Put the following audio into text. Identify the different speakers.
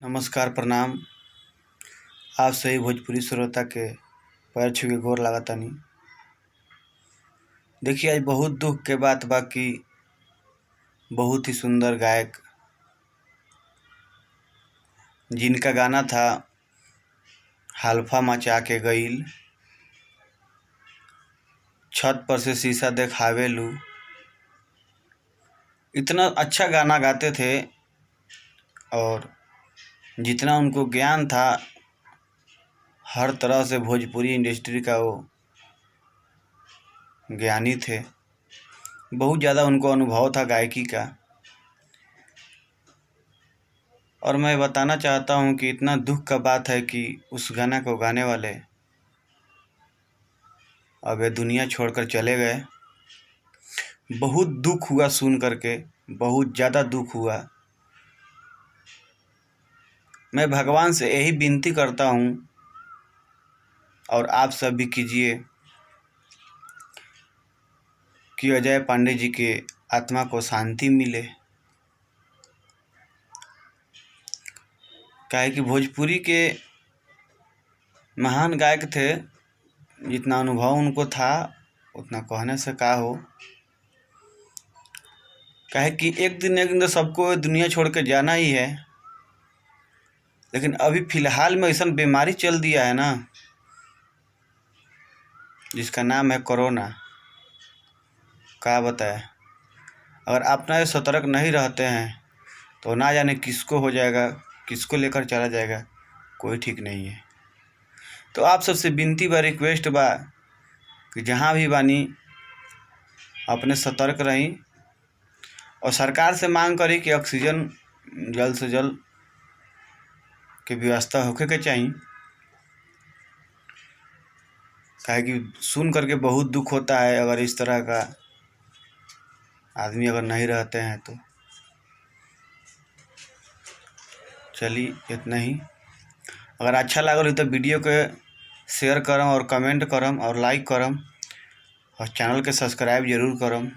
Speaker 1: नमस्कार प्रणाम। आप सही भोजपुरी श्रोता के पैर छू के गोर लागतानी। देखिए, आज बहुत दुख के बात बा कि बहुत ही सुंदर गायक जिनका गाना था हल्फा मचा के गईल, छत पर से शीशा देखावेलू, इतना अच्छा गाना गाते थे और जितना उनको ज्ञान था हर तरह से भोजपुरी इंडस्ट्री का वो ज्ञानी थे। बहुत ज़्यादा उनको अनुभव था गायकी का। और मैं बताना चाहता हूँ कि इतना दुख का बात है कि उस गाना को गाने वाले अब ये दुनिया छोड़कर चले गए। बहुत दुख हुआ सुन करके, बहुत ज़्यादा दुख हुआ। मैं भगवान से यही विनती करता हूँ और आप सब भी कीजिए कि अजय पांडे जी के आत्मा को शांति मिले। काहे कि भोजपुरी के महान गायक थे, जितना अनुभव उनको था उतना कहने से का हो। काहे कि एक दिन तो सबको दुनिया छोड़ के जाना ही है, लेकिन अभी फ़िलहाल में ऐसा बीमारी चल दिया है ना जिसका नाम है कोरोना। क्या बताए, अगर आप ना सतर्क नहीं रहते हैं तो ना जाने किसको हो जाएगा, किसको लेकर चला जाएगा, कोई ठीक नहीं है। तो आप सबसे विनती बा, रिक्वेस्ट बा कि जहाँ भी बानी अपने सतर्क रहीं और सरकार से मांग करी कि ऑक्सीजन जल्द से जल्द की व्यवस्था होके के चाहिए। काहे कि सुन करके बहुत दुख होता है अगर इस तरह का आदमी अगर नहीं रहते हैं तो। चलिए इतना ही। अगर अच्छा लागल तो वीडियो के शेयर करम और कमेंट करम और लाइक करम और चैनल के सब्सक्राइब जरूर करम।